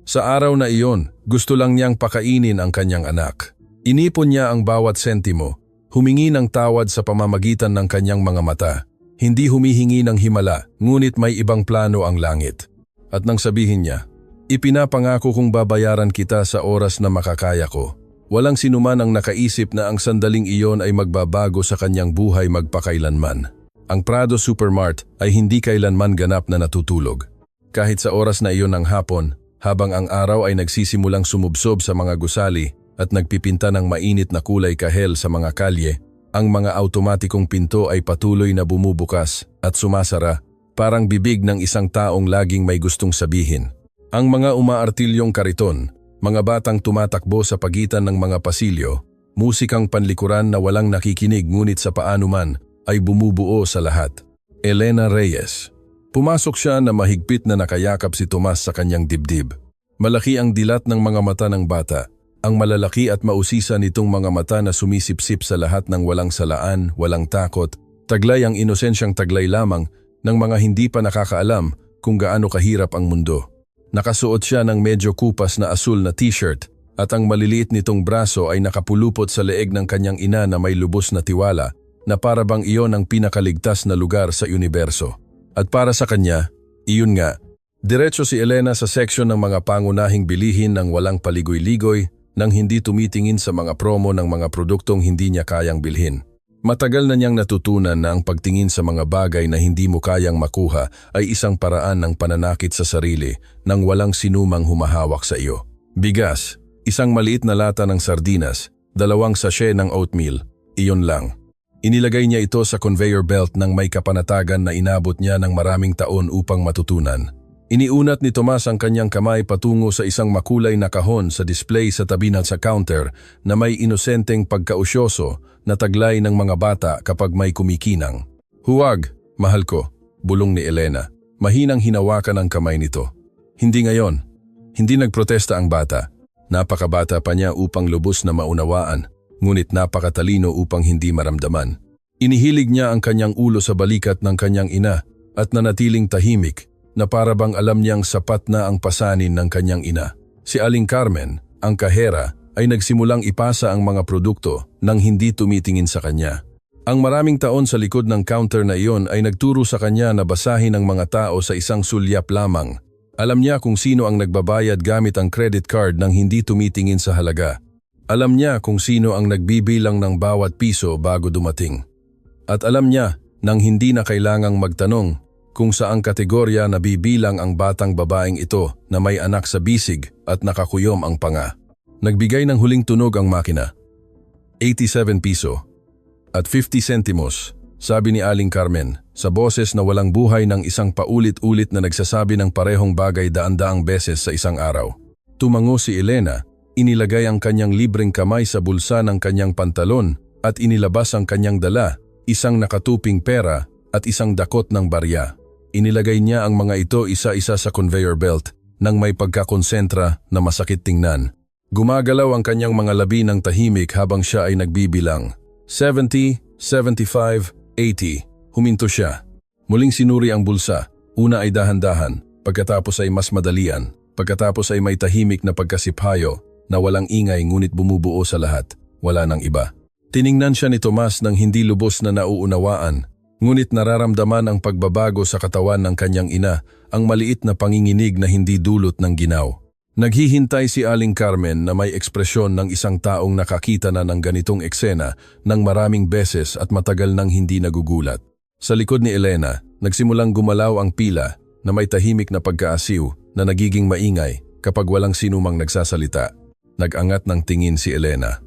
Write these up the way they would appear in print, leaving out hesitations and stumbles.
Sa araw na iyon, gusto lang niyang pakainin ang kanyang anak. Inipon niya ang bawat sentimo, humingi ng tawad sa pamamagitan ng kanyang mga mata. Hindi humihingi ng himala, ngunit may ibang plano ang langit. At nang sabihin niya, "Ipinapangako kong babayaran kita sa oras na makakaya ko." Walang sinuman ang nakaisip na ang sandaling iyon ay magbabago sa kanyang buhay magpakailanman. Ang Prado Supermart ay hindi kailanman ganap na natutulog. Kahit sa oras na iyon ng hapon, habang ang araw ay nagsisimulang sumubsob sa mga gusali at nagpipinta ng mainit na kulay kahel sa mga kalye, ang mga automatikong pinto ay patuloy na bumubukas at sumasara, parang bibig ng isang taong laging may gustong sabihin. Ang mga umaartilyong kariton, mga batang tumatakbo sa pagitan ng mga pasilyo, musikang panlikuran na walang nakikinig ngunit sa paano man ay bumubuo sa lahat. Elena Reyes. Pumasok siya na mahigpit na nakayakap si Tomas sa kanyang dibdib. Malaki ang dilat ng mga mata ng bata. Ang malalaki at mausisa nitong mga mata na sumisipsip sa lahat ng walang salaan, walang takot, taglay ang inosensyang taglay lamang ng mga hindi pa nakakaalam kung gaano kahirap ang mundo. Nakasuot siya ng medyo kupas na asul na t-shirt at ang maliliit nitong braso ay nakapulupot sa leeg ng kanyang ina na may lubos na tiwala na para bang iyon ang pinakaligtas na lugar sa universo. At para sa kanya, iyon nga, diretso si Elena sa seksyon ng mga pangunahing bilihin ng walang paligoy-ligoy nang hindi tumitingin sa mga promo ng mga produktong hindi niya kayang bilhin. Matagal na niyang natutunan na ang pagtingin sa mga bagay na hindi mo kayang makuha ay isang paraan ng pananakit sa sarili nang walang sinumang humahawak sa iyo. Bigas, isang maliit na lata ng sardinas, 2 sachet ng oatmeal, iyon lang. Inilagay niya ito sa conveyor belt nang may kapanatagan na inabot niya ng maraming taon upang matutunan. Iniunat ni Tomas ang kanyang kamay patungo sa isang makulay na kahon sa display sa tabi ng sa counter na may inosenteng pagkausyoso na taglay ng mga bata kapag may kumikinang. "Huwag, mahal ko," bulong ni Elena. Mahinang hinawakan ang kamay nito. "Hindi ngayon." Hindi nagprotesta ang bata. Napakabata pa niya upang lubos na maunawaan, ngunit napakatalino upang hindi maramdaman. Inihilig niya ang kanyang ulo sa balikat ng kanyang ina at nanatiling tahimik na para bang alam niyang sapat na ang pasanin ng kanyang ina. Si Aling Carmen, ang kahera, ay nagsimulang ipasa ang mga produkto nang hindi tumitingin sa kanya. Ang maraming taon sa likod ng counter na iyon ay nagturo sa kanya na basahin ang mga tao sa isang sulyap lamang. Alam niya kung sino ang nagbabayad gamit ang credit card nang hindi tumitingin sa halaga. Alam niya kung sino ang nagbibilang ng bawat piso bago dumating. At alam niya nang hindi na kailangang magtanong kung saang kategorya nabibilang ang batang babaeng ito na may anak sa bisig at nakakuyom ang panga. Nagbigay ng huling tunog ang makina. 87 piso at 50 sentimos, sabi ni Aling Carmen, sa boses na walang buhay ng isang paulit-ulit na nagsasabi ng parehong bagay daan-daang beses sa isang araw. Tumango si Elena, inilagay ang kanyang libreng kamay sa bulsa ng kanyang pantalon at inilabas ang kanyang dala, isang nakatuping pera at isang dakot ng barya. Inilagay niya ang mga ito isa-isa sa conveyor belt nang may pagkakonsentra na masakit tingnan. Gumagalaw ang kanyang mga labi ng tahimik habang siya ay nagbibilang. 70, 75, 80. Huminto siya. Muling sinuri ang bulsa. Una ay dahan-dahan, pagkatapos ay mas madalian, pagkatapos ay may tahimik na pagkasiphayo na walang ingay ngunit bumubuo sa lahat. Wala nang iba. Tiningnan siya ni Tomas nang hindi lubos na nauunawaan. Ngunit nararamdaman ang pagbabago sa katawan ng kanyang ina, ang maliit na panginginig na hindi dulot ng ginaw. Naghihintay si Aling Carmen na may ekspresyon ng isang taong nakakita na ng ganitong eksena ng maraming beses at matagal nang hindi nagugulat. Sa likod ni Elena, nagsimulang gumalaw ang pila na may tahimik na pagkaasiw na nagiging maingay kapag walang sinumang nagsasalita. Nag-angat ng tingin si Elena.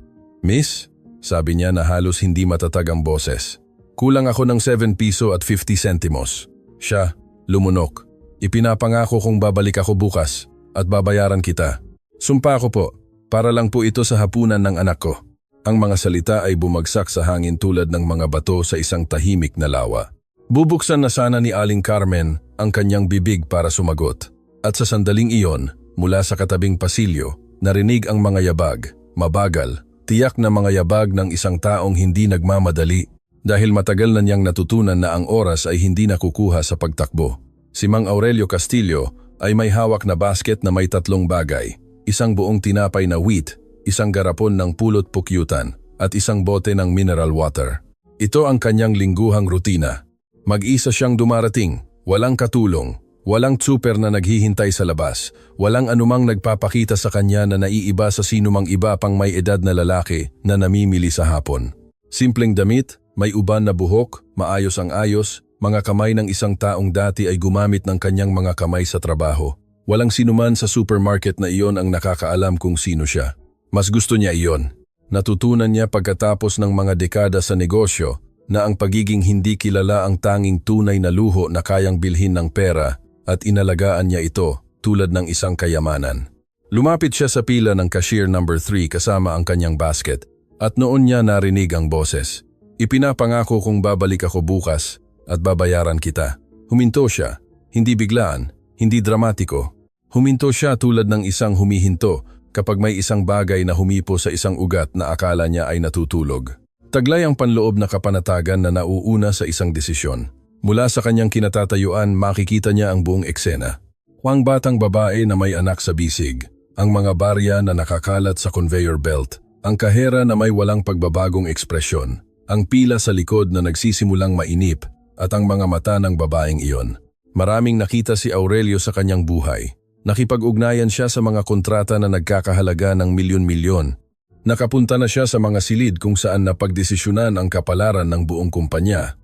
"Miss?" sabi niya na halos hindi matatag ang boses. "Kulang ako ng 7 piso at 50 sentimos. Siya, lumunok. "Ipinapangako kong babalik ako bukas at babayaran kita." "Sumpa ko po, para lang po ito sa hapunan ng anak ko." Ang mga salita ay bumagsak sa hangin tulad ng mga bato sa isang tahimik na lawa. Bubuksan na sana ni Aling Carmen ang kanyang bibig para sumagot. At sa sandaling iyon, mula sa katabing pasilyo, narinig ang mga yabag, mabagal, tiyak na mga yabag ng isang taong hindi nagmamadali dahil matagal na niyang natutunan na ang oras ay hindi nakukuha sa pagtakbo. Si Mang Aurelio Castillo, ay may hawak na basket na may 3 bagay. Isang buong tinapay na wheat, isang garapon ng pulot pukyutan, at isang bote ng mineral water. Ito ang kanyang lingguhang rutina. Mag-isa siyang dumarating, walang katulong, walang super na naghihintay sa labas, walang anumang nagpapakita sa kanya na naiiba sa sinumang iba pang may edad na lalaki na namimili sa hapon. Simpleng damit, may uban na buhok, maayos ang ayos, mga kamay ng isang taong dati ay gumamit ng kanyang mga kamay sa trabaho. Walang sinuman sa supermarket na iyon ang nakakaalam kung sino siya. Mas gusto niya iyon. Natutunan niya pagkatapos ng mga dekada sa negosyo na ang pagiging hindi kilala ang tanging tunay na luho na kayang bilhin ng pera at inalagaan niya ito tulad ng isang kayamanan. Lumapit siya sa pila ng cashier number 3 kasama ang kanyang basket at noon niya narinig ang boses. Ipinapangako kong babalik ako bukas at babayaran kita. Huminto siya, hindi biglaan, hindi dramatiko. Huminto siya tulad ng isang humihinto kapag may isang bagay na humipo sa isang ugat na akala niya ay natutulog. Taglay ang panloob na kapanatagan na nauuna sa isang desisyon. Mula sa kanyang kinatatayuan, makikita niya ang buong eksena. Ang batang babae na may anak sa bisig, ang mga barya na nakakalat sa conveyor belt, ang kahera na may walang pagbabagong ekspresyon, ang pila sa likod na nagsisimulang mainip, at ang mga mata ng babaeng iyon. Maraming nakita si Aurelio sa kanyang buhay. Nakipag-ugnayan siya sa mga kontrata na nagkakahalaga ng milyon-milyon. Nakapunta na siya sa mga silid kung saan napagdesisyonan ang kapalaran ng buong kumpanya.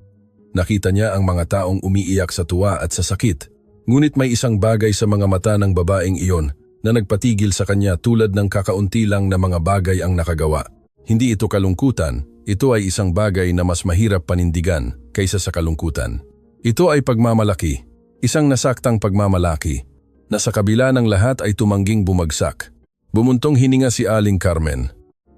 Nakita niya ang mga taong umiiyak sa tuwa at sa sakit. Ngunit may isang bagay sa mga mata ng babaeng iyon na nagpatigil sa kanya tulad ng kakaunti lang na mga bagay ang nakagawa. Hindi ito kalungkutan, ito ay isang bagay na mas mahirap panindigan kaysa sa kalungkutan. Ito ay pagmamalaki, isang nasaktang pagmamalaki, na sa kabila ng lahat ay tumangging bumagsak. Bumuntong hininga si Aling Carmen.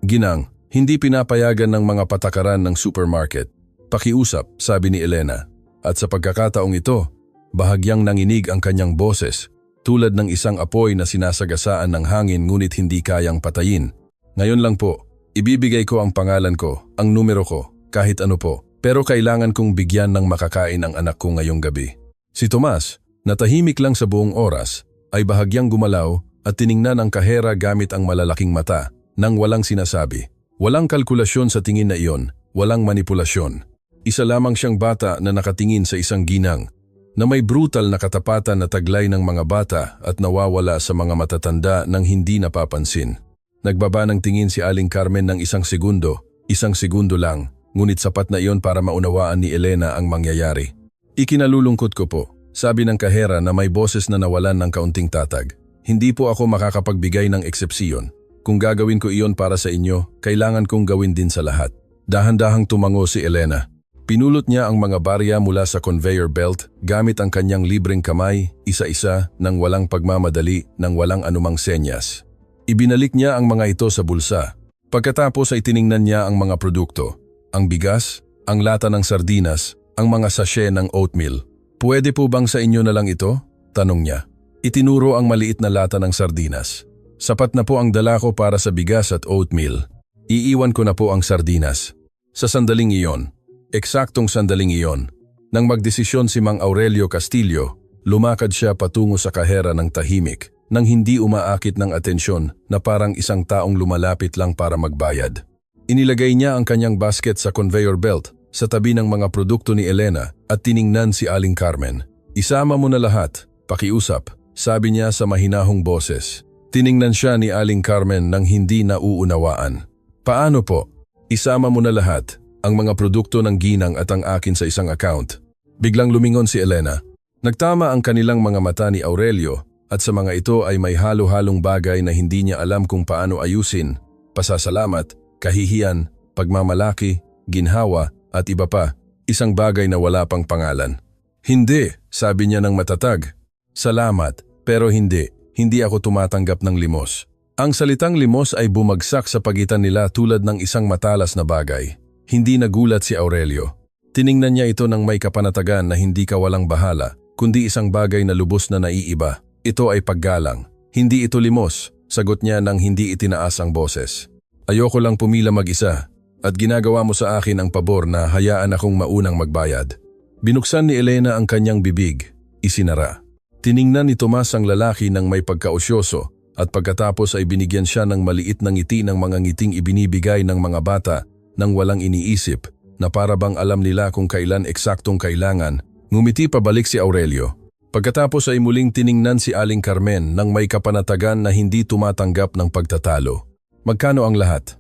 Ginang, hindi pinapayagan ng mga patakaran ng supermarket. Pakiusap, sabi ni Elena. At sa pagkakataong ito, bahagyang nanginig ang kanyang boses, tulad ng isang apoy na sinasagasaan ng hangin ngunit hindi kayang patayin. Ngayon lang po, ibibigay ko ang pangalan ko, ang numero ko, kahit ano po. Pero kailangan kong bigyan ng makakain ang anak ko ngayong gabi. Si Tomas, na tahimik lang sa buong oras, ay bahagyang gumalaw at tiningnan ang kahera gamit ang malalaking mata nang walang sinasabi. Walang kalkulasyon sa tingin na iyon, walang manipulasyon. Isa lamang siyang bata na nakatingin sa isang ginang, na may brutal na katapatan na taglay ng mga bata at nawawala sa mga matatanda nang hindi napapansin. Nagbaba ng tingin si Aling Carmen ng isang segundo lang, ngunit sapat na iyon para maunawaan ni Elena ang mangyayari. Ikinalulungkot ko po, sabi ng kahera na may boses na nawalan ng kaunting tatag. Hindi po ako makakapagbigay ng eksepsyon. Kung gagawin ko iyon para sa inyo, kailangan kong gawin din sa lahat. Dahan-dahang tumango si Elena. Pinulot niya ang mga barya mula sa conveyor belt gamit ang kanyang libreng kamay, isa-isa, nang walang pagmamadali, nang walang anumang senyas. Ibinalik niya ang mga ito sa bulsa. Pagkatapos ay tiningnan niya ang mga produkto. Ang bigas, ang lata ng sardinas, ang mga sachet ng oatmeal. Pwede po bang sa inyo na lang ito? Tanong niya. Itinuro ang maliit na lata ng sardinas. Sapat na po ang dala ko para sa bigas at oatmeal. Iiwan ko na po ang sardinas. Sa sandaling iyon, eksaktong sandaling iyon, nang magdesisyon si Mang Aurelio Castillo, lumakad siya patungo sa kahera ng tahimik, nang hindi umaakit ng atensyon na parang isang taong lumalapit lang para magbayad. Inilagay niya ang kanyang basket sa conveyor belt sa tabi ng mga produkto ni Elena at tiningnan si Aling Carmen. Isama mo na lahat, pakiusap, sabi niya sa mahinahong boses. Tiningnan siya ni Aling Carmen nang hindi nauunawaan. Paano po? Isama mo na lahat, ang mga produkto ng ginang at ang akin sa isang account. Biglang lumingon si Elena. Nagtama ang kanilang mga mata ni Aurelio at sa mga ito ay may halo-halong bagay na hindi niya alam kung paano ayusin. Pasasalamat, kahihiyan, pagmamalaki, ginhawa at iba pa, isang bagay na wala pang pangalan. Hindi, sabi niya ng matatag. Salamat, pero hindi ako tumatanggap ng limos. Ang salitang limos ay bumagsak sa pagitan nila tulad ng isang matalas na bagay. Hindi nagulat si Aurelio. Tiningnan niya ito ng may kapanatagan na hindi kawalang bahala, kundi isang bagay na lubos na naiiba. Ito ay paggalang. Hindi ito limos, sagot niya nang hindi itinaas ang boses. Ayoko lang pumila mag-isa, at ginagawa mo sa akin ang pabor na hayaan akong maunang magbayad. Binuksan ni Elena ang kanyang bibig, isinara. Tiningnan ni Tomas ang lalaki ng may pagkaosyoso at pagkatapos ay binigyan siya ng maliit na ngiti ng mga ngiting ibinibigay ng mga bata nang walang iniisip na para bang alam nila kung kailan eksaktong kailangan. Ngumiti pabalik si Aurelio. Pagkatapos ay muling tiningnan si Aling Carmen nang may kapanatagan na hindi tumatanggap ng pagtatalo. Magkano ang lahat?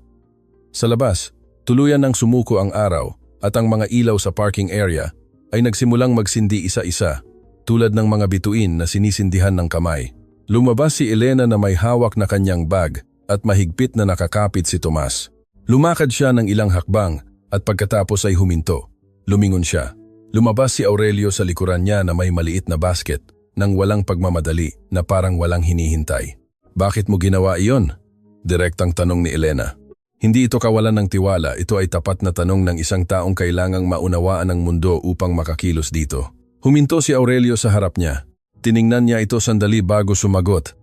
Sa labas, tuluyan nang sumuko ang araw at ang mga ilaw sa parking area ay nagsimulang magsindi isa-isa tulad ng mga bituin na sinisindihan ng kamay. Lumabas si Elena na may hawak na kanyang bag at mahigpit na nakakapit si Tomas. Lumakad siya ng ilang hakbang at pagkatapos ay huminto. Lumingon siya. Lumabas si Aurelio sa likuran niya na may maliit na basket nang walang pagmamadali na parang walang hinihintay. Bakit mo ginawa iyon? Direktang tanong ni Elena. Hindi ito kawalan ng tiwala, ito ay tapat na tanong ng isang taong kailangang maunawaan ng mundo upang makakilos dito. Huminto si Aurelio sa harap niya. Tiningnan niya ito sandali bago sumagot.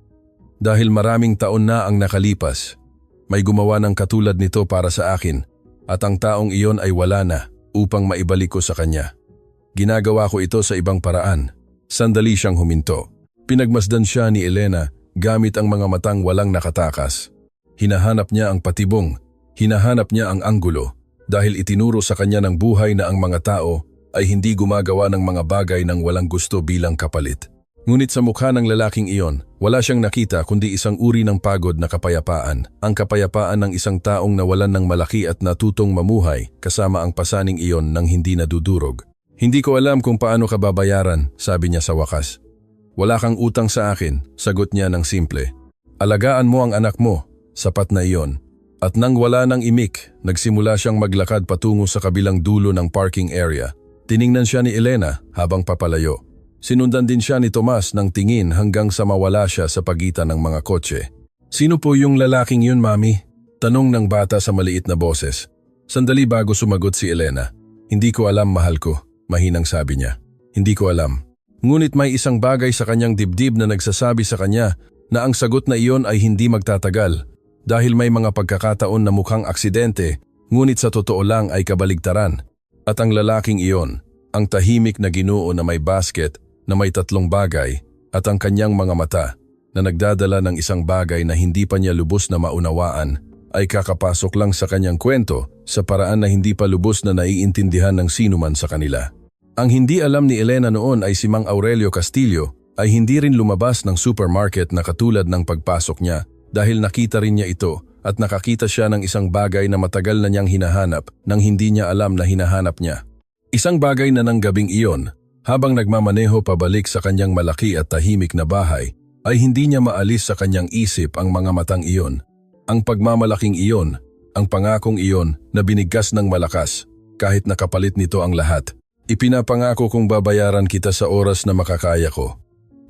Dahil maraming taon na ang nakalipas, may gumawa ng katulad nito para sa akin at ang taong iyon ay wala na upang maibalik ko sa kanya. Ginagawa ko ito sa ibang paraan. Sandali siyang huminto. Pinagmasdan siya ni Elena gamit ang mga matang walang nakatakas. Hinahanap niya ang patibong, hinahanap niya ang anggulo dahil itinuro sa kanya ng buhay na ang mga tao ay hindi gumagawa ng mga bagay ng walang gusto bilang kapalit. Ngunit sa mukha ng lalaking iyon, wala siyang nakita kundi isang uri ng pagod na kapayapaan. Ang kapayapaan ng isang taong nawalan ng malaki at natutong mamuhay kasama ang pasaning iyon ng hindi nadudurog. Hindi ko alam kung paano ka babayaran, sabi niya sa wakas. Wala kang utang sa akin, sagot niya ng simple. Alagaan mo ang anak mo, sapat na iyon. At nang wala ng imik, nagsimula siyang maglakad patungo sa kabilang dulo ng parking area. Tiningnan siya ni Elena habang papalayo. Sinundan din siya ni Tomas ng tingin hanggang sa mawala siya sa pagitan ng mga kotse. Sino po yung lalaking yun, Mami? Tanong ng bata sa maliit na boses. Sandali bago sumagot si Elena. Hindi ko alam, mahal ko, mahinang sabi niya. Hindi ko alam. Ngunit may isang bagay sa kanyang dibdib na nagsasabi sa kanya na ang sagot na iyon ay hindi magtatagal dahil may mga pagkakataon na mukhang aksidente ngunit sa totoo lang ay kabaligtaran. At ang lalaking iyon, ang tahimik na Ginoo na may basket na may tatlong bagay at ang kanyang mga mata na nagdadala ng isang bagay na hindi pa niya lubos na maunawaan ay kakapasok lang sa kanyang kwento sa paraan na hindi pa lubos na naiintindihan ng sinuman sa kanila. Ang hindi alam ni Elena noon ay si Mang Aurelio Castillo ay hindi rin lumabas ng supermarket na katulad ng pagpasok niya dahil nakita rin niya ito at nakakita siya ng isang bagay na matagal na niyang hinahanap nang hindi niya alam na hinahanap niya. Isang bagay na ng gabing iyon, habang nagmamaneho pabalik sa kanyang malaki at tahimik na bahay, ay hindi niya maalis sa kanyang isip ang mga matang iyon. Ang pagmamalaking iyon, ang pangakong iyon na binigkas ng malakas, kahit nakapalit nito ang lahat. Ipinapangako kong babayaran kita sa oras na makakaya ko.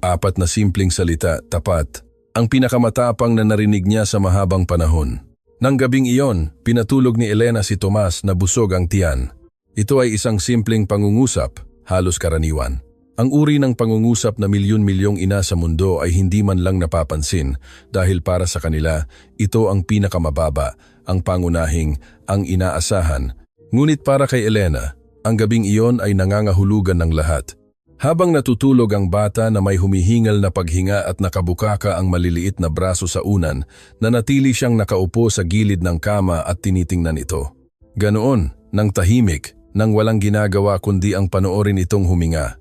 4 na simpleng salita, tapat. Ang pinakamatapang na narinig niya sa mahabang panahon. Nang gabing iyon, pinatulog ni Elena si Tomas na busog ang tiyan. Ito ay isang simpleng pangungusap, halos karaniwan. Ang uri ng pangungusap na milyon-milyong ina sa mundo ay hindi man lang napapansin dahil para sa kanila, ito ang pinakamababa, ang pangunahing, ang inaasahan. Ngunit para kay Elena, ang gabing iyon ay nangangahulugan ng lahat. Habang natutulog ang bata na may humihingal na paghinga at nakabukaka ang maliliit na braso sa unan, nanatili siyang nakaupo sa gilid ng kama at tinitingnan ito. Ganoon, nang tahimik, nang walang ginagawa kundi ang panoorin itong huminga.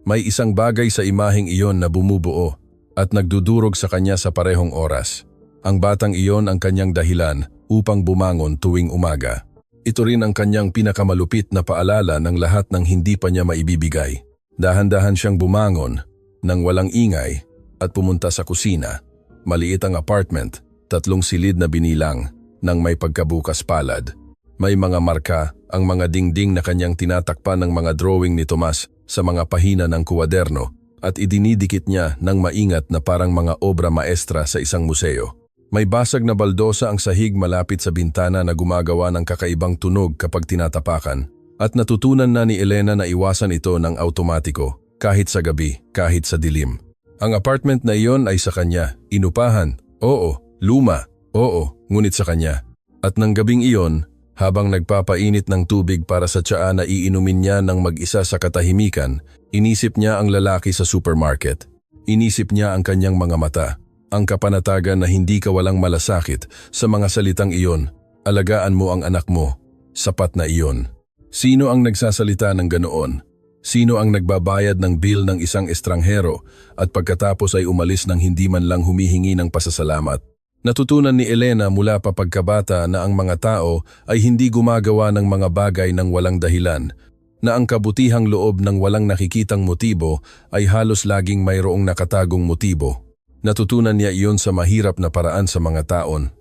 May isang bagay sa imaheng iyon na bumubuo at nagdudurog sa kanya sa parehong oras. Ang batang iyon ang kanyang dahilan upang bumangon tuwing umaga. Ito rin ang kanyang pinakamalupit na paalala ng lahat ng hindi pa niya maibibigay. Dahan-dahan siyang bumangon nang walang ingay at pumunta sa kusina. Maliit ang apartment, 3 silid na binilang nang may pagkabukas palad. May mga marka ang mga dingding na kanyang tinatakpan ng mga drawing ni Tomas sa mga pahina ng kuwaderno at idinidikit niya ng maingat na parang mga obra maestra sa isang museo. May basag na baldosa ang sahig malapit sa bintana na gumagawa ng kakaibang tunog kapag tinatapakan at natutunan na ni Elena na iwasan ito ng automatiko kahit sa gabi, kahit sa dilim. Ang apartment na iyon ay sa kanya, inupahan, oo, luma, oo, ngunit sa kanya. At ng gabing iyon, habang nagpapainit ng tubig para sa tsaa na iinumin niya ng mag-isa sa katahimikan, inisip niya ang lalaki sa supermarket. Inisip niya ang kanyang mga mata, ang kapanatagan na hindi ka walang malasakit sa mga salitang iyon. Alagaan mo ang anak mo. Sapat na iyon. Sino ang nagsasalita ng ganoon? Sino ang nagbabayad ng bill ng isang estranghero at pagkatapos ay umalis ng hindi man lang humihingi ng pasasalamat? Natutunan ni Elena mula pa pagkabata na ang mga tao ay hindi gumagawa ng mga bagay ng walang dahilan, na ang kabutihang loob ng walang nakikitang motibo ay halos laging mayroong nakatagong motibo. Natutunan niya iyon sa mahirap na paraan sa mga taon,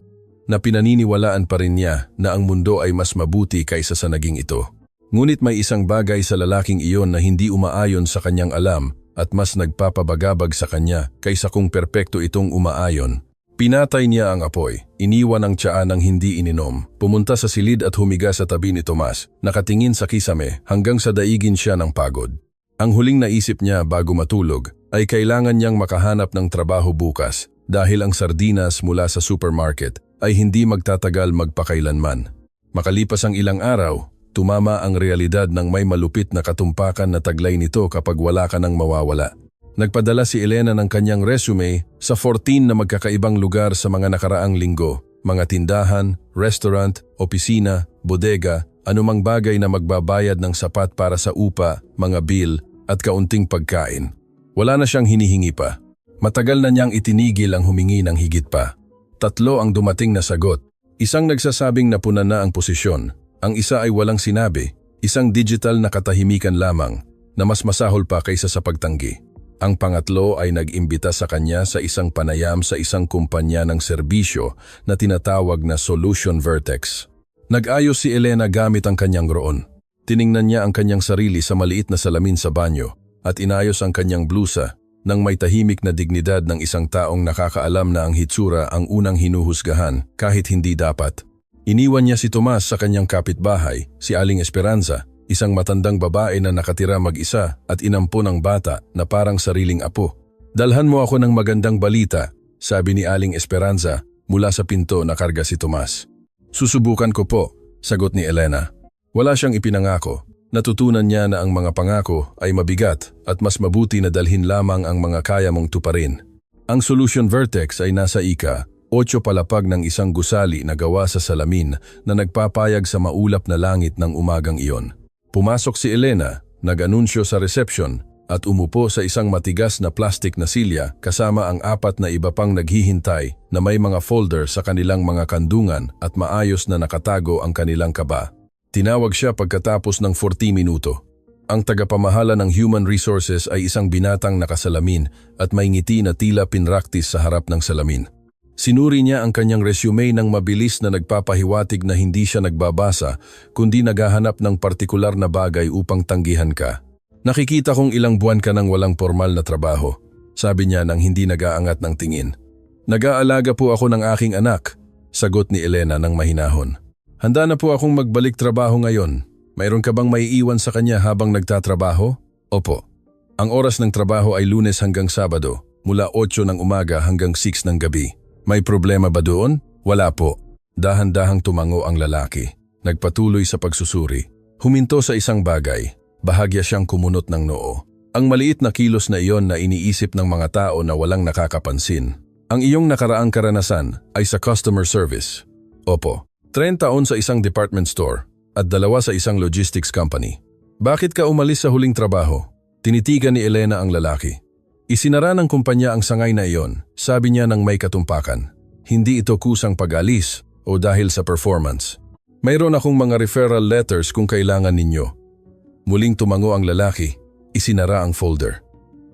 na pinaniniwalaan pa rin niya na ang mundo ay mas mabuti kaysa sa naging ito. Ngunit may isang bagay sa lalaking iyon na hindi umaayon sa kanyang alam at mas nagpapabagabag sa kanya kaysa kung perpekto itong umaayon. Pinatay niya ang apoy, iniwan ang tsaa ng hindi ininom, pumunta sa silid at humiga sa tabi ni Tomas, nakatingin sa kisame hanggang sa daigin siya ng pagod. Ang huling naisip niya bago matulog ay kailangan niyang makahanap ng trabaho bukas dahil ang sardinas mula sa supermarket ay hindi magtatagal magpakailanman. Makalipas ang ilang araw, tumama ang realidad ng may malupit na katumpakan na taglay nito kapag wala ka nang mawawala. Nagpadala si Elena ng kanyang resume sa 14 na magkakaibang lugar sa mga nakaraang linggo, mga tindahan, restaurant, opisina, bodega, anumang bagay na magbabayad ng sapat para sa upa, mga bill at kaunting pagkain. Wala na siyang hinihingi pa. Matagal na niyang itinigil ang humingi ng higit pa. 3 ang dumating na sagot. Isang nagsasabing napunan na ang posisyon. Ang isa ay walang sinabi, isang digital na katahimikan lamang na mas masahol pa kaysa sa pagtanggi. Ang pangatlo ay nag-imbita sa kanya sa isang panayam sa isang kumpanya ng serbisyo na tinatawag na Solution Vertex. Nag-ayos si Elena gamit ang kanyang roon. Tiningnan niya ang kanyang sarili sa maliit na salamin sa banyo at inayos ang kanyang blusa nang may tahimik na dignidad ng isang taong nakakaalam na ang hitsura ang unang hinuhusgahan kahit hindi dapat. Iniwan niya si Tomas sa kanyang kapitbahay, si Aling Esperanza, isang matandang babae na nakatira mag-isa at inampo ng bata na parang sariling apo. "Dalhan mo ako ng magandang balita," sabi ni Aling Esperanza mula sa pinto na karga si Tomas. "Susubukan ko po," sagot ni Elena. Wala siyang ipinangako. Natutunan niya na ang mga pangako ay mabigat at mas mabuti na dalhin lamang ang mga kaya mong tuparin. Ang Solution Vertex ay nasa ika-8 palapag ng isang gusali na gawa sa salamin na nagpapayag sa maulap na langit ng umagang iyon. Pumasok si Elena, nag-anunsyo sa reception at umupo sa isang matigas na plastik na silya kasama ang 4 na iba pang naghihintay na may mga folder sa kanilang mga kandungan at maayos na nakatago ang kanilang kaba. Tinawag siya pagkatapos ng 40 minuto. Ang tagapamahala ng Human Resources ay isang binatang nakasalamin at may ngiti na tila pinraktis sa harap ng salamin. Sinuri niya ang kanyang resume ng mabilis na nagpapahiwatig na hindi siya nagbabasa kundi naghahanap ng partikular na bagay upang tanggihan ka. "Nakikita kong ilang buwan ka nang walang formal na trabaho," sabi niya nang hindi nag-aangat ng tingin. "Nag-aalaga po ako ng aking anak," sagot ni Elena ng mahinahon. "Handa na po akong magbalik trabaho ngayon. Mayroon ka bang maiiwan sa kanya habang nagtatrabaho?" "Opo. Ang oras ng trabaho ay Lunes hanggang Sabado, mula 8 ng umaga hanggang 6 ng gabi. May problema ba doon?" "Wala po." Dahan-dahang tumango ang lalaki. Nagpatuloy sa pagsusuri. Huminto sa isang bagay. Bahagya siyang kumunot ng noo. Ang maliit na kilos na iyon na iniisip ng mga tao na walang nakakapansin. "Ang iyong nakaraang karanasan ay sa customer service?" "Opo. 30 taon sa isang department store at 2 sa isang logistics company." "Bakit ka umalis sa huling trabaho?" Tinitigan ni Elena ang lalaki. "Isinara ng kumpanya ang sangay na iyon," sabi niya ng may katumpakan. "Hindi ito kusang pag-alis o dahil sa performance. Mayroon akong mga referral letters kung kailangan ninyo." Muling tumango ang lalaki. Isinara ang folder.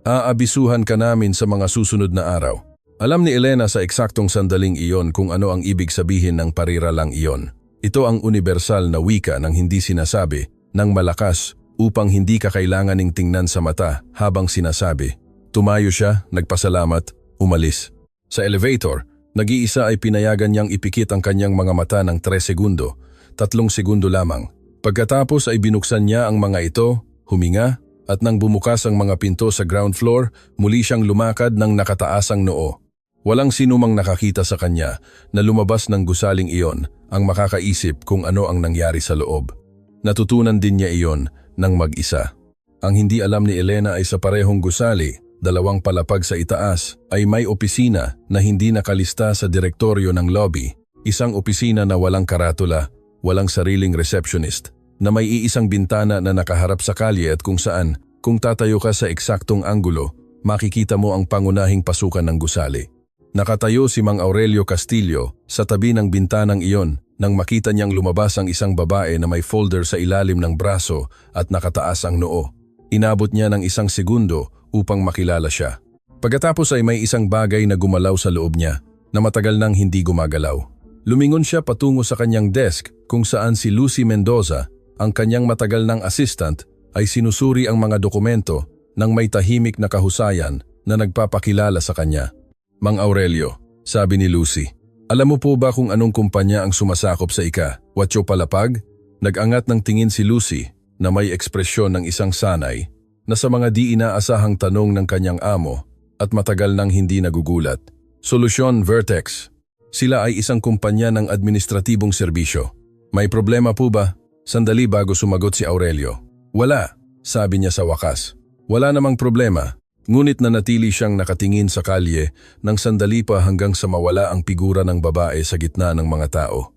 "Aabisuhan ka namin sa mga susunod na araw." Alam ni Elena sa eksaktong sandaling iyon kung ano ang ibig sabihin ng pariralang iyon. Ito ang universal na wika ng hindi sinasabi, ng malakas upang hindi ka kailanganing tingnan sa mata habang sinasabi. Tumayo siya, nagpasalamat, umalis. Sa elevator, nag-iisa ay pinayagan niyang ipikit ang kanyang mga mata ng 3 segundo, 3 segundo lamang. Pagkatapos ay binuksan niya ang mga ito, huminga, at nang bumukas ang mga pinto sa ground floor, muli siyang lumakad ng nakataasang noo. Walang sinumang nakakita sa kanya na lumabas ng gusaling iyon ang makakaisip kung ano ang nangyari sa loob. Natutunan din niya iyon ng mag-isa. Ang hindi alam ni Elena ay sa parehong gusali, 2 palapag sa itaas, ay may opisina na hindi nakalista sa direktoryo ng lobby. Isang opisina na walang karatula, walang sariling receptionist, na may iisang bintana na nakaharap sa kalye at kung saan, kung tatayo ka sa eksaktong anggulo, makikita mo ang pangunahing pasukan ng gusali. Nakatayo si Mang Aurelio Castillo sa tabi ng bintanang iyon nang makita niyang lumabas ang isang babae na may folder sa ilalim ng braso at nakataas ang noo. Inabot niya ng 1 segundo upang makilala siya. Pagkatapos ay may isang bagay na gumalaw sa loob niya na matagal nang hindi gumagalaw. Lumingon siya patungo sa kanyang desk kung saan si Lucy Mendoza, ang kanyang matagal ng assistant, ay sinusuri ang mga dokumento ng may tahimik na kahusayan na nagpapakilala sa kanya. Mang Aurelio, sabi ni Lucy, alam mo po ba kung anong kumpanya ang sumasakop sa Watcho Palapag? Nag-angat ng tingin si Lucy na may ekspresyon ng isang sanay na sa mga di inaasahang tanong ng kanyang amo at matagal nang hindi nagugulat. Solusyon Vertex. Sila ay isang kumpanya ng administratibong serbisyo. May problema po ba? Sandali bago sumagot si Aurelio. Wala, sabi niya sa wakas. Wala namang problema. Ngunit nanatili siyang nakatingin sa kalye ng sandali pa hanggang sa mawala ang figura ng babae sa gitna ng mga tao.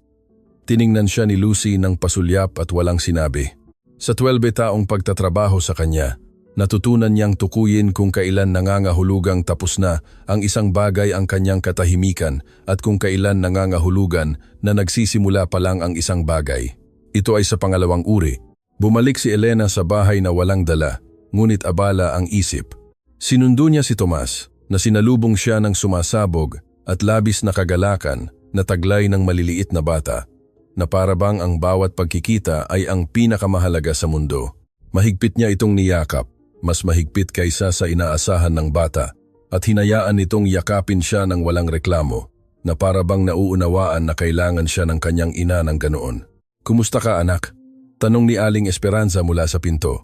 Tiningnan siya ni Lucy ng pasulyap at walang sinabi. Sa 12 taong pagtatrabaho sa kanya, natutunan niyang tukuyin kung kailan nangangahulugang tapos na ang isang bagay ang kanyang katahimikan at kung kailan nangangahulugan na nagsisimula pa lang ang isang bagay. Ito ay sa pangalawang uri. Bumalik si Elena sa bahay na walang dala, ngunit abala ang isip. Sinundo niya si Tomas na sinalubong siya ng sumasabog at labis na kagalakan na taglay ng maliliit na bata, na parabang ang bawat pagkikita ay ang pinakamahalaga sa mundo. Mahigpit niya itong niyakap, mas mahigpit kaysa sa inaasahan ng bata, at hinayaan nitong yakapin siya ng walang reklamo, na parabang nauunawaan na kailangan siya ng kanyang ina ng ganoon. Kumusta ka anak? Tanong ni Aling Esperanza mula sa pinto.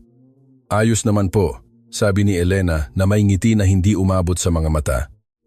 Ayos naman po, sabi ni Elena na may ngiti na hindi umabot sa mga mata.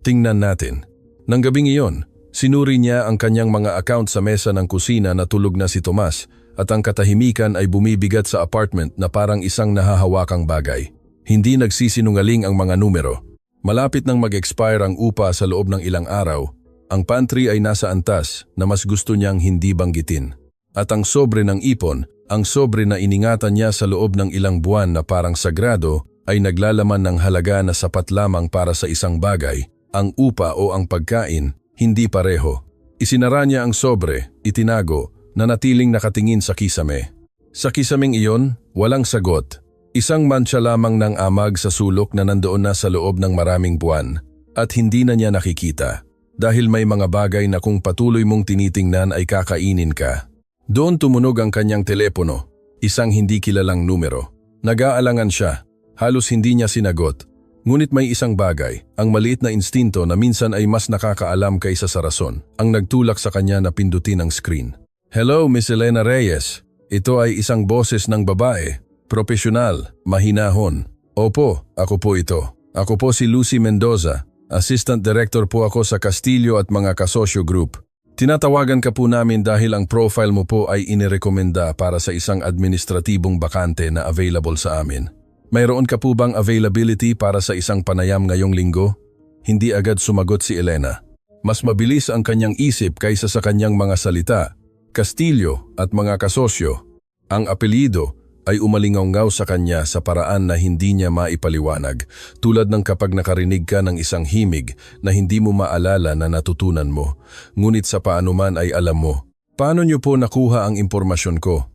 Tingnan natin. Nang gabing iyon, sinuri niya ang kanyang mga account sa mesa ng kusina na tulog na si Tomas at ang katahimikan ay bumibigat sa apartment na parang isang nahahawakang bagay. Hindi nagsisinungaling ang mga numero. Malapit nang mag-expire ang upa sa loob ng ilang araw, ang pantry ay nasa antas na mas gusto niyang hindi banggitin. At ang sobre ng ipon, ang sobre na iningatan niya sa loob ng ilang buwan na parang sagrado, ay naglalaman ng halaga na sapat lamang para sa isang bagay, ang upa o ang pagkain, hindi pareho. Isinara niya ang sobre, itinago, na natiling nakatingin sa kisame. Sa kisameng iyon, walang sagot. Isang mantsa lamang ng amag sa sulok na nandoon na sa loob ng maraming buwan, at hindi na niya nakikita. Dahil may mga bagay na kung patuloy mong tinitingnan ay kakainin ka. Doon tumunog ang kanyang telepono, isang hindi kilalang numero. Nag-aalangan siya. Halos hindi niya sinagot, ngunit may isang bagay, ang maliit na instinto na minsan ay mas nakakaalam kaysa sa rason, ang nagtulak sa kanya na pindutin ang screen. Hello, Miss Elena Reyes. Ito ay isang boses ng babae, profesional, mahinahon. Opo, ako po ito. Ako po si Lucy Mendoza, Assistant Director po ako sa Castillo at mga kasosyo group. Tinatawagan ka po namin dahil ang profile mo po ay inirekomenda para sa isang administratibong bakante na available sa amin. Mayroon ka po bang availability para sa isang panayam ngayong linggo? Hindi agad sumagot si Elena. Mas mabilis ang kanyang isip kaysa sa kanyang mga salita. Castillo at mga kasosyo. Ang apelyido ay umalingaw-ngaw sa kanya sa paraan na hindi niya maipaliwanag, tulad ng kapag nakarinig ka ng isang himig na hindi mo maalala na natutunan mo. Ngunit sa paanuman ay alam mo. Paano niyo po nakuha ang impormasyon ko?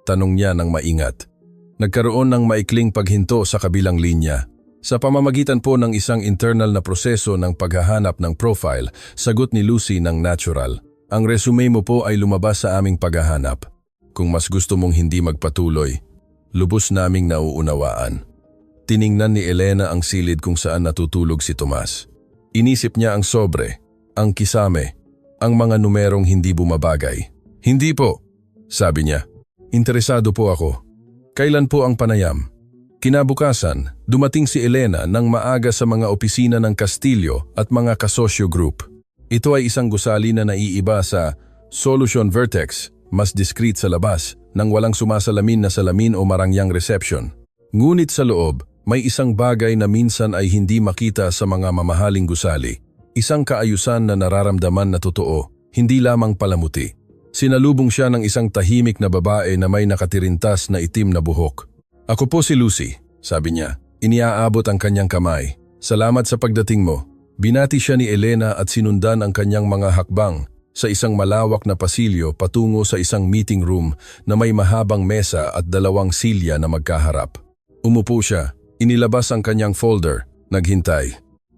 Tanong niya ng maingat. Nagkaroon ng maikling paghinto sa kabilang linya. Sa pamamagitan po ng isang internal na proseso ng paghahanap ng profile, sagot ni Lucy ng natural. Ang resume mo po ay lumabas sa aming paghahanap. Kung mas gusto mong hindi magpatuloy, lubos naming nauunawaan. Tiningnan ni Elena ang silid kung saan natutulog si Tomas. Inisip niya ang sobre, ang kisame, ang mga numerong hindi bumabagay. Hindi po, sabi niya. Interesado po ako. Kailan po ang panayam? Kinabukasan, dumating si Elena nang maaga sa mga opisina ng Castillo at mga kasosyo group. Ito ay isang gusali na naiiba sa Solution Vertex, mas discreet sa labas, nang walang sumasalamin na salamin o marangyang reception. Ngunit sa loob, May isang bagay na minsan ay hindi makita sa mga mamahaling gusali. Isang kaayusan na nararamdaman na totoo, hindi lamang palamuti. Sinalubong siya ng isang tahimik na babae na may nakatirintas na itim na buhok. "Ako po si Lucy," sabi niya. Iniaabot ang kanyang kamay. "Salamat sa pagdating mo." Binati siya ni Elena at sinundan ang kanyang mga hakbang sa isang malawak na pasilyo patungo sa isang meeting room na may mahabang mesa at dalawang silya na magkaharap. Umupo siya. Inilabas ang kanyang folder. Naghintay.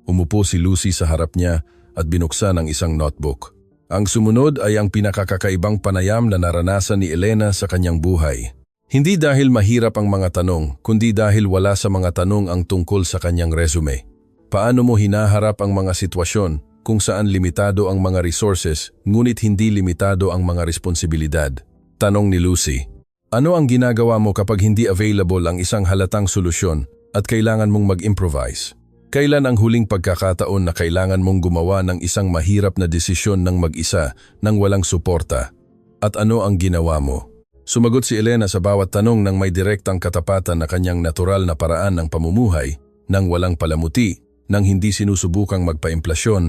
Umupo si Lucy sa harap niya at binuksan ang isang notebook. Ang sumunod ay ang pinakakakaibang panayam na naranasan ni Elena sa kanyang buhay. Hindi dahil mahirap ang mga tanong, kundi dahil wala sa mga tanong ang tungkol sa kanyang resume. Paano mo hinaharap ang mga sitwasyon kung saan limitado ang mga resources ngunit hindi limitado ang mga responsibilidad? Tanong ni Lucy. Ano ang ginagawa mo kapag hindi available ang isang halatang solusyon at kailangan mong mag-improvise? Kailan ang huling pagkakataon na kailangan mong gumawa ng isang mahirap na desisyon ng mag-isa nang walang suporta? At ano ang ginawa mo? Sumagot si Elena sa bawat tanong ng may direktang katapatan na kanyang natural na paraan ng pamumuhay, nang walang palamuti, nang hindi sinusubukang magpaimplasyon,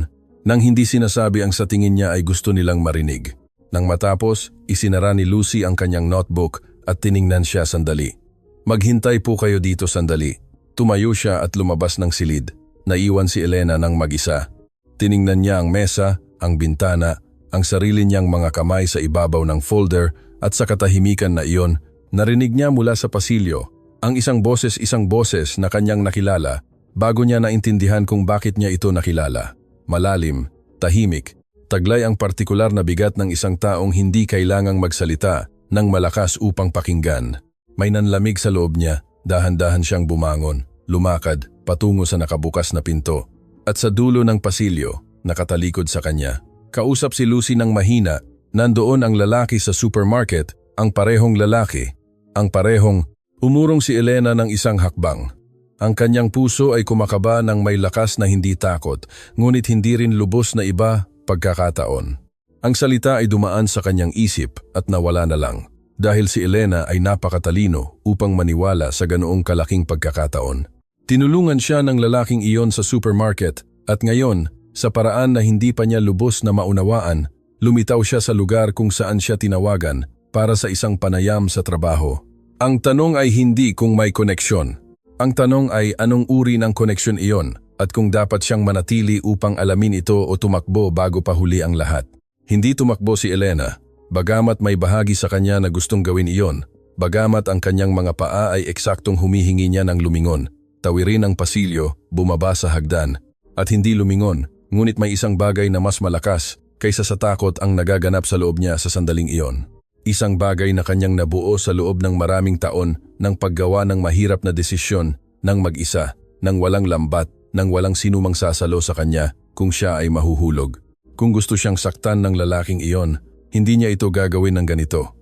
nang hindi sinasabi ang sa tingin niya ay gusto nilang marinig. Nang matapos, isinara ni Lucy ang kanyang notebook at tiningnan siya sandali. "Maghintay po kayo dito sandali." Tumayo siya at lumabas ng silid. Naiwan si Elena ng mag-isa. Tiningnan niya ang mesa, ang bintana, ang sarili niyang mga kamay sa ibabaw ng folder at sa katahimikan na iyon, narinig niya mula sa pasilyo ang isang boses na kanyang nakilala bago niya naintindihan kung bakit niya ito nakilala. Malalim, tahimik, taglay ang partikular na bigat ng isang taong hindi kailangang magsalita ng malakas upang pakinggan. May nanlamig sa loob niya. Dahan-dahan siyang bumangon, lumakad, patungo sa nakabukas na pinto. At sa dulo ng pasilyo, nakatalikod sa kanya. Kausap si Lucy ng mahina, nandoon ang lalaki sa supermarket, ang parehong lalaki. Ang parehong, umurong si Elena ng isang hakbang. Ang kanyang puso ay kumakaba ng may lakas na hindi takot, ngunit hindi rin lubos na iba pagkakataon. Ang salita ay dumaan sa kanyang isip at nawala na lang. Dahil si Elena ay napakatalino upang maniwala sa ganoong kalaking pagkakataon. Tinulungan siya ng lalaking iyon sa supermarket at ngayon, sa paraan na hindi pa niya lubos na maunawaan, lumitaw siya sa lugar kung saan siya tinawagan para sa isang panayam sa trabaho. Ang tanong ay hindi kung may koneksyon. Ang tanong ay anong uri ng koneksyon iyon at kung dapat siyang manatili upang alamin ito o tumakbo bago pa huli ang lahat. Hindi tumakbo si Elena. Bagamat may bahagi sa kanya na gustong gawin iyon, bagamat ang kanyang mga paa ay eksaktong humihingi niya ng lumingon, tawirin ang pasilyo, bumaba sa hagdan, at hindi lumingon, ngunit may isang bagay na mas malakas kaysa sa takot ang nagaganap sa loob niya sa sandaling iyon. Isang bagay na kanyang nabuo sa loob ng maraming taon ng paggawa ng mahirap na desisyon ng mag-isa, ng walang lambat, ng walang sinumang sasalo sa kanya kung siya ay mahuhulog. Kung gusto siyang saktan ng lalaking iyon, hindi niya ito gagawin ng ganito.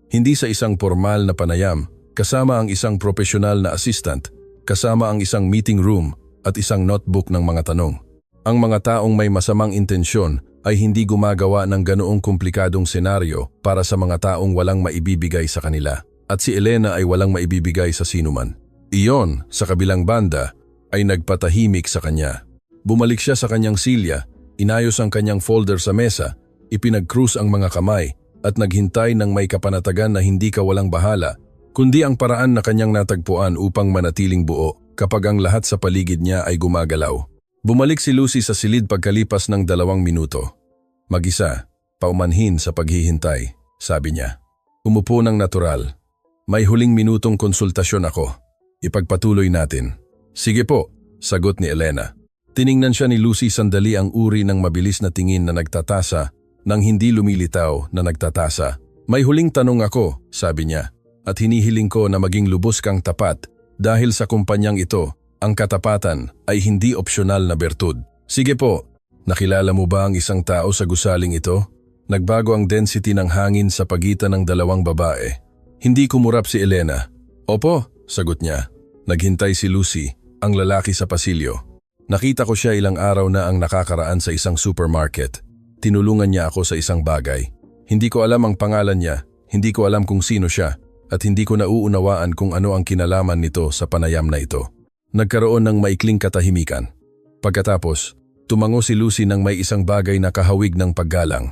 Hindi sa isang formal na panayam, kasama ang isang profesional na assistant, kasama ang isang meeting room at isang notebook ng mga tanong. Ang mga taong may masamang intensyon ay hindi gumagawa ng ganoong komplikadong senaryo para sa mga taong walang maibibigay sa kanila. At si Elena ay walang maibibigay sa sinuman. Iyon, sa kabilang banda, ay nagpatahimik sa kanya. Bumalik siya sa kanyang silya, inayos ang kanyang folder sa mesa, ipinag-cruise ang mga kamay at naghintay ng may kapanatagan na hindi kawalang bahala, kundi ang paraan na kanyang natagpuan upang manatiling buo kapag ang lahat sa paligid niya ay gumagalaw. Bumalik si Lucy sa silid pagkalipas ng 2 minuto. Mag-isa, paumanhin sa paghihintay, sabi niya. Umupo ng natural. May huling minutong konsultasyon ako. Ipagpatuloy natin. Sige po, sagot ni Elena. Tiningnan siya ni Lucy sandali ang uri ng mabilis na tingin na nagtatasa, nang hindi lumilitaw na nagtatasa. May huling tanong ako, sabi niya, at hinihiling ko na maging lubos kang tapat dahil sa kumpanyang ito, ang katapatan ay hindi opsyonal na bertud. Sige po, nakilala mo ba ang isang tao sa gusaling ito? Nagbago ang density ng hangin sa pagitan ng 2 babae. Hindi kumurap si Elena. Opo, sagot niya. Naghintay si Lucy, ang lalaki sa pasilyo. Nakita ko siya ilang araw na ang nakakaraan sa isang supermarket. Tinulungan niya ako sa isang bagay. Hindi ko alam ang pangalan niya, hindi ko alam kung sino siya, at hindi ko nauunawaan kung ano ang kinalaman nito sa panayam na ito. Nagkaroon ng maikling katahimikan. Pagkatapos, tumango si Lucy nang may isang bagay na kahawig ng paggalang.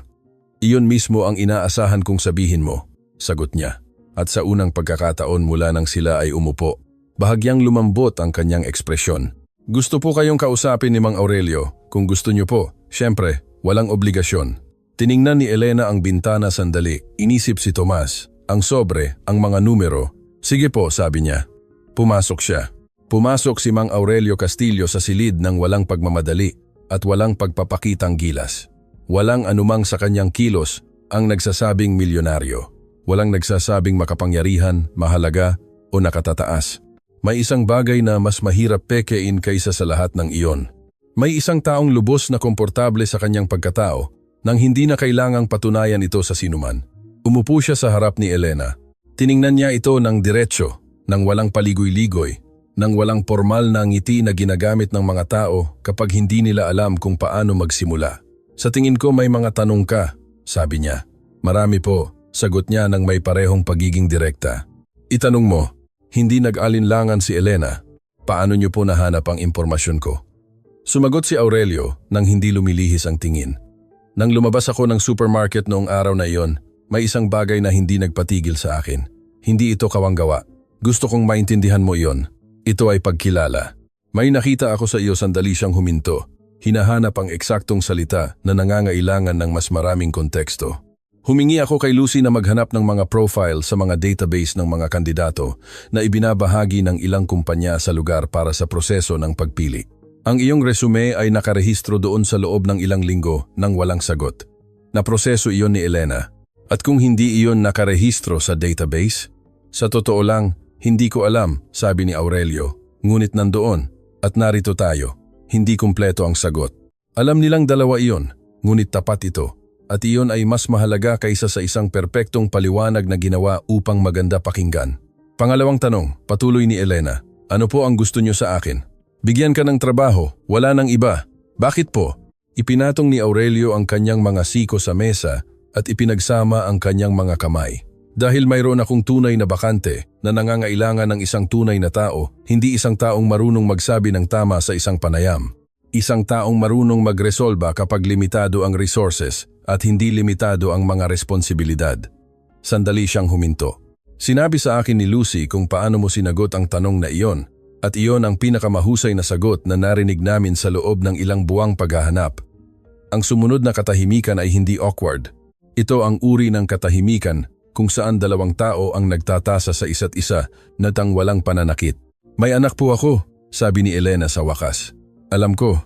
Iyon mismo ang inaasahan kong sabihin mo, sagot niya. At sa unang pagkakataon mula nang sila ay umupo, bahagyang lumambot ang kanyang ekspresyon. Gusto po kayong kausapin ni Mang Aurelio. Kung gusto niyo po, syempre, walang obligasyon. Tiningnan ni Elena ang bintana sandali. Inisip si Tomas. Ang sobre, ang mga numero. Sige po, sabi niya. Pumasok siya. Pumasok si Mang Aurelio Castillo sa silid ng walang pagmamadali at walang pagpapakitang gilas. Walang anumang sa kanyang kilos ang nagsasabing milyonaryo. Walang nagsasabing makapangyarihan, mahalaga o nakatataas. May isang bagay na mas mahirap pekein kaysa sa lahat ng iyon. May isang taong lubos na komportable sa kanyang pagkatao nang hindi na kailangang patunayan ito sa sinuman. Umupo siya sa harap ni Elena. Tiningnan niya ito ng diretsyo, ng walang paligoy-ligoy, ng walang formal na ngiti na ginagamit ng mga tao kapag hindi nila alam kung paano magsimula. Sa tingin ko may mga tanong ka, sabi niya. Marami po, sagot niya nang may parehong pagiging direkta. Itanong mo, hindi nag-alinlangan si Elena, paano niyo po nahanap ang impormasyon ko? Sumagot si Aurelio nang hindi lumilihis ang tingin. Nang lumabas ako ng supermarket noong araw na iyon, may isang bagay na hindi nagpatigil sa akin. Hindi ito kawanggawa. Gusto kong maintindihan mo iyon. Ito ay pagkilala. May nakita ako sa iyo sandali siyang huminto. Hinahanap ang eksaktong salita na nangangailangan ng mas maraming konteksto. Humingi ako kay Lucy na maghanap ng mga profile sa mga database ng mga kandidato na ibinabahagi ng ilang kumpanya sa lugar para sa proseso ng pagpili. Ang iyong resume ay nakarehistro doon sa loob ng ilang linggo nang walang sagot. Naproseso iyon ni Elena. At kung hindi iyon nakarehistro sa database, sa totoo lang, hindi ko alam, sabi ni Aurelio. Ngunit nandoon, at narito tayo. Hindi kumpleto ang sagot. Alam nilang dalawa iyon, ngunit tapat ito. At iyon ay mas mahalaga kaysa sa isang perpektong paliwanag na ginawa upang maganda pakinggan. Pangalawang tanong, patuloy ni Elena. Ano po ang gusto niyo sa akin? Bigyan ka ng trabaho, wala nang iba. Bakit po? Ipinatong ni Aurelio ang kanyang mga siko sa mesa at ipinagsama ang kanyang mga kamay. Dahil mayroon akong tunay na bakante na nangangailangan ng isang tunay na tao, hindi isang taong marunong magsabi ng tama sa isang panayam. Isang taong marunong magresolba kapag limitado ang resources at hindi limitado ang mga responsibilidad. Sandali siyang huminto. Sinabi sa akin ni Lucy kung paano mo sinagot ang tanong na iyon at iyon ang pinakamahusay na sagot na narinig namin sa loob ng ilang buwang paghahanap. Ang sumunod na katahimikan ay hindi awkward. Ito ang uri ng katahimikan kung saan dalawang tao ang nagtatasa sa isa't isa na tang walang pananakit. May anak po ako, sabi ni Elena sa wakas. Alam ko,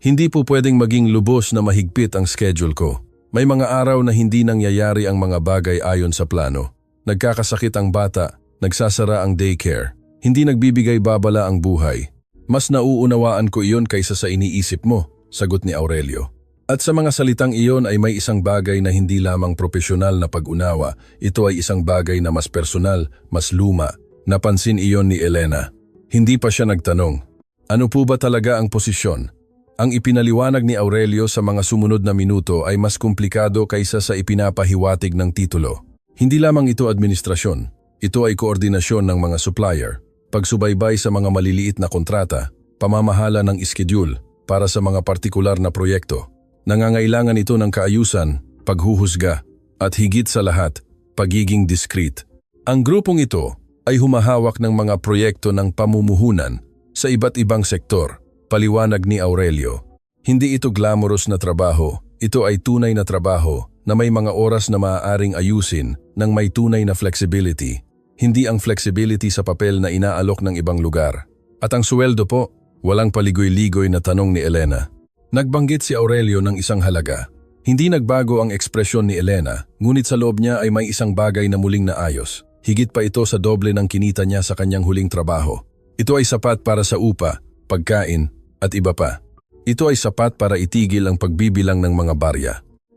hindi po pwedeng maging lubos na mahigpit ang schedule ko. May mga araw na hindi nangyayari ang mga bagay ayon sa plano. Nagkakasakit ang bata, nagsasara ang daycare. Hindi nagbibigay babala ang buhay. Mas nauunawaan ko iyon kaysa sa iniisip mo, sagot ni Aurelio. At sa mga salitang iyon ay may isang bagay na hindi lamang propesyonal na pag-unawa, ito ay isang bagay na mas personal, mas luma. Napansin iyon ni Elena. Hindi pa siya nagtanong, ano po ba talaga ang posisyon? Ang ipinaliwanag ni Aurelio sa mga sumunod na minuto ay mas komplikado kaysa sa ipinapahiwatig ng titulo. Hindi lamang ito administrasyon, ito ay koordinasyon ng mga supplier, pagsubaybay sa mga maliliit na kontrata, pamamahala ng schedule para sa mga partikular na proyekto. Nangangailangan ito ng kaayusan, paghuhusga, at higit sa lahat, pagiging discreet. Ang grupong ito ay humahawak ng mga proyekto ng pamumuhunan sa iba't ibang sektor, paliwanag ni Aurelio. Hindi ito glamorous na trabaho, ito ay tunay na trabaho na may mga oras na maaaring ayusin ng may tunay na flexibility. Hindi ang flexibility sa papel na inaalok ng ibang lugar. At ang sweldo po, walang paligoy-ligoy na tanong ni Elena. Nagbanggit si Aurelio ng isang halaga. Hindi nagbago ang ekspresyon ni Elena, ngunit sa loob niya ay may isang bagay na muling naayos. Higit pa ito sa doble ng kinita niya sa kanyang huling trabaho. Ito ay sapat para sa upa, pagkain, at iba pa. Ito ay sapat para itigil ang pagbibilang ng mga barya.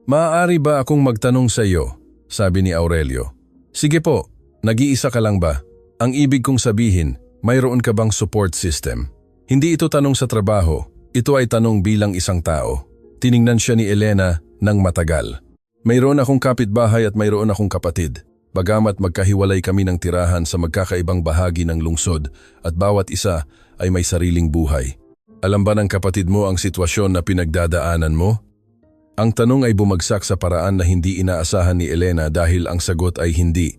Maaari ba akong magtanong sa iyo? Sabi ni Aurelio. Sige po, nag-iisa ka lang ba? Ang ibig kong sabihin, mayroon ka bang support system? Hindi ito tanong sa trabaho. Ito ay tanong bilang isang tao. Tiningnan siya ni Elena ng matagal. Mayroon akong kapitbahay at mayroon akong kapatid. Bagamat magkahiwalay kami ng tirahan sa magkakaibang bahagi ng lungsod at bawat isa ay may sariling buhay. Alam ba ng kapatid mo ang sitwasyon na pinagdadaanan mo? Ang tanong ay bumagsak sa paraan na hindi inaasahan ni Elena dahil ang sagot ay hindi.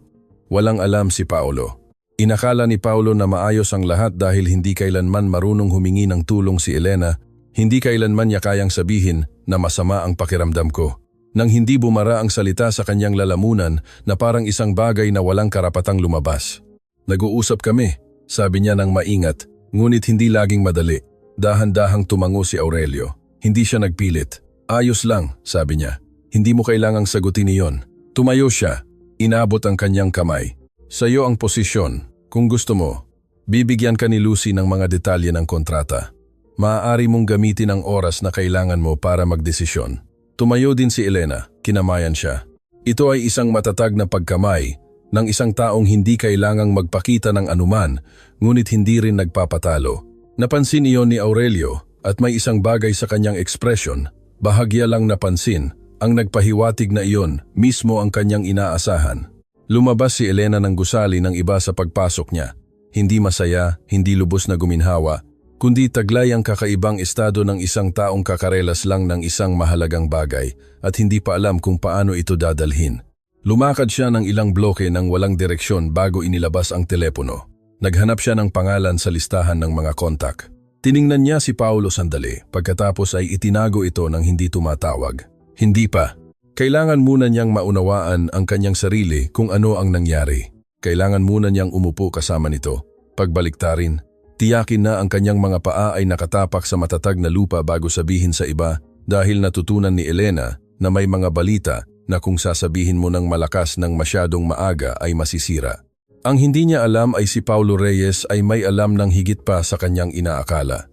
Walang alam si Paolo. Inakala ni Paolo na maayos ang lahat dahil hindi kailanman marunong humingi ng tulong si Elena, hindi kailanman niya kayang sabihin na masama ang pakiramdam ko. Nang hindi bumara ang salita sa kanyang lalamunan na parang isang bagay na walang karapatang lumabas. Nag-uusap kami, sabi niya ng maingat, ngunit hindi laging madali. Dahan-dahang tumango si Aurelio. Hindi siya nagpilit. Ayos lang, sabi niya. Hindi mo kailangang sagutin iyon. Tumayo siya. Inabot ang kanyang kamay. Sa'yo ang posisyon. Kung gusto mo, bibigyan ka ni Lucy ng mga detalye ng kontrata. Maaari mong gamitin ang oras na kailangan mo para magdesisyon. Tumayo din si Elena. Kinamayan siya. Ito ay isang matatag na pagkamay ng isang taong hindi kailangang magpakita ng anuman, ngunit hindi rin nagpapatalo. Napansin iyon ni Aurelio at may isang bagay sa kanyang ekspresyon, bahagya lang napansin, ang nagpahiwatig na iyon mismo ang kanyang inaasahan. Lumabas si Elena ng gusali ng iba sa pagpasok niya. Hindi masaya, hindi lubos na guminhawa, kundi taglay ang kakaibang estado ng isang taong kakarelas lang ng isang mahalagang bagay at hindi pa alam kung paano ito dadalhin. Lumakad siya ng ilang bloke ng walang direksyon bago inilabas ang telepono. Naghanap siya ng pangalan sa listahan ng mga kontak. Tiningnan niya si Paolo sandali, pagkatapos ay itinago ito ng hindi tumatawag. Hindi pa. Kailangan muna niyang maunawaan ang kanyang sarili kung ano ang nangyari. Kailangan muna niyang umupo kasama nito. Pagbaliktarin, tiyakin na ang kanyang mga paa ay nakatapak sa matatag na lupa bago sabihin sa iba dahil natutunan ni Elena na may mga balita na kung sasabihin mo ng malakas ng masyadong maaga ay masisira. Ang hindi niya alam ay si Paulo Reyes ay may alam ng higit pa sa kanyang inaakala.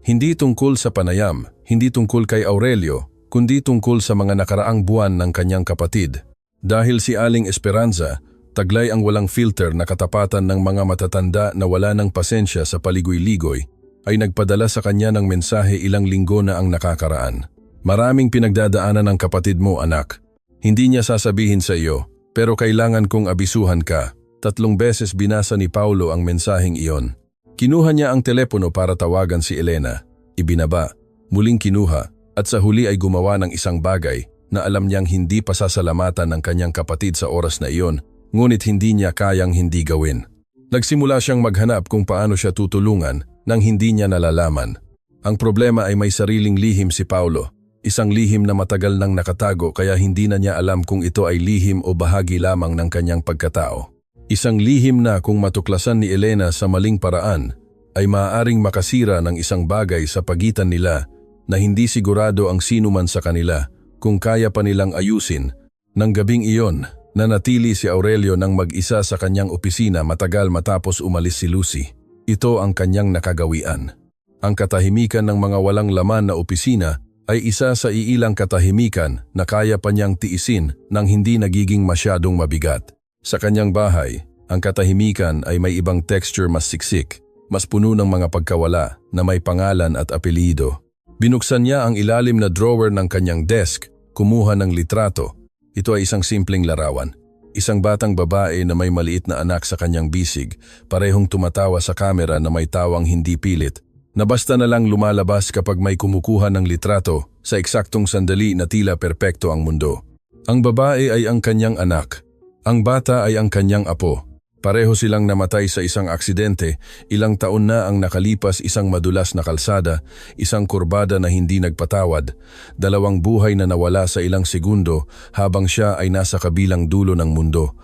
Hindi tungkol sa panayam, hindi tungkol kay Aurelio, kundi tungkol sa mga nakaraang buwan ng kanyang kapatid. Dahil si Aling Esperanza, taglay ang walang filter na katapatan ng mga matatanda na wala ng pasensya sa paligoy-ligoy, ay nagpadala sa kanya ng mensahe ilang linggo na ang nakakaraan. Maraming pinagdadaanan ng kapatid mo, anak. Hindi niya sasabihin sa iyo, pero kailangan kong abisuhan ka. 3 beses binasa ni Paulo ang mensaheng iyon. Kinuha niya ang telepono para tawagan si Elena. Ibinaba, muling kinuha, at sa huli ay gumawa ng isang bagay na alam niyang hindi pasasalamatan ng kanyang kapatid sa oras na iyon, ngunit hindi niya kayang hindi gawin. Nagsimula siyang maghanap kung paano siya tutulungan nang hindi niya nalalaman. Ang problema ay may sariling lihim si Paulo, isang lihim na matagal nang nakatago kaya hindi na niya alam kung ito ay lihim o bahagi lamang ng kanyang pagkatao. Isang lihim na kung matuklasan ni Elena sa maling paraan, ay maaaring makasira ng isang bagay sa pagitan nila na hindi sigurado ang sino man sa kanila kung kaya pa nilang ayusin. Nang gabing iyon, nanatili si Aurelio nang mag-isa sa kanyang opisina matagal matapos umalis si Lucy. Ito ang kanyang nakagawian. Ang katahimikan ng mga walang laman na opisina ay isa sa iilang katahimikan na kaya pa niyang tiisin nang hindi nagiging masyadong mabigat. Sa kanyang bahay, ang katahimikan ay may ibang texture mas siksik, mas puno ng mga pagkawala na may pangalan at apelyido. Binuksan niya ang ilalim na drawer ng kanyang desk, kumuha ng litrato. Ito ay isang simpleng larawan. Isang batang babae na may maliit na anak sa kanyang bisig, parehong tumatawa sa kamera na may tawang hindi pilit, na basta na lang lumalabas kapag may kumukuha ng litrato sa eksaktong sandali na tila perpekto ang mundo. Ang babae ay ang kanyang anak. Ang bata ay ang kanyang apo. Pareho silang namatay sa isang aksidente, ilang taon na ang nakalipas, isang madulas na kalsada, isang kurbada na hindi nagpatawad, 2 buhay na nawala sa ilang segundo habang siya ay nasa kabilang dulo ng mundo.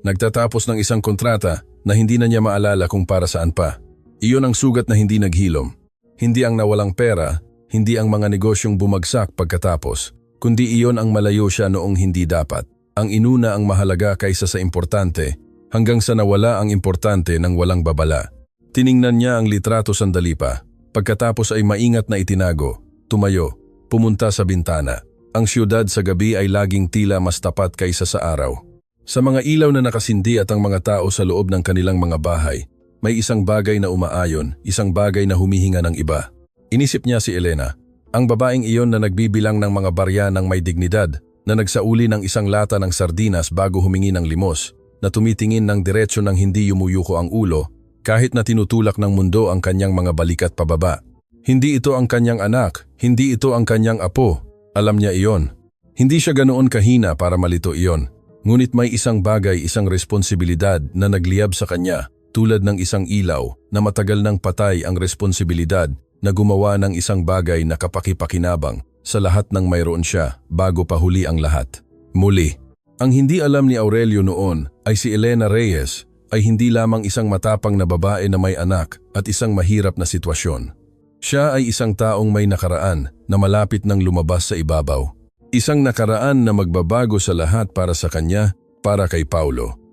Nagtatapos ng isang kontrata na hindi na niya maalala kung para saan pa. Iyon ang sugat na hindi naghilom. Hindi ang nawalang pera, hindi ang mga negosyong bumagsak pagkatapos, kundi iyon ang malayo siya noong hindi dapat. Ang inuna ang mahalaga kaysa sa importante, hanggang sa nawala ang importante ng walang babala. Tiningnan niya ang litrato sandali pa. Pagkatapos ay maingat na itinago, tumayo, pumunta sa bintana. Ang siyudad sa gabi ay laging tila mas tapat kaysa sa araw. Sa mga ilaw na nakasindi at ang mga tao sa loob ng kanilang mga bahay, may isang bagay na umaayon, isang bagay na humihinga ng iba. Inisip niya si Elena, ang babaeng iyon na nagbibilang ng mga barya ng may dignidad, na nagsauli ng isang lata ng sardinas bago humingi ng limos, na tumitingin ng diretsyo ng hindi yumuyuko ang ulo, kahit na tinutulak ng mundo ang kanyang mga balikat pababa. Hindi ito ang kanyang anak, hindi ito ang kanyang apo. Alam niya iyon. Hindi siya ganoon kahina para malito iyon. Ngunit may isang bagay, isang responsibilidad na nagliyab sa kanya, tulad ng isang ilaw na matagal nang patay ang responsibilidad na gumawa ng isang bagay na kapakipakinabang sa lahat ng mayroon siya bago pa huli ang lahat. Muli, ang hindi alam ni Aurelio noon ay si Elena Reyes ay hindi lamang isang matapang na babae na may anak at isang mahirap na sitwasyon. Siya ay isang taong may nakaraan na malapit nang lumabas sa ibabaw. Isang nakaraan na magbabago sa lahat para sa kanya, para kay Paulo.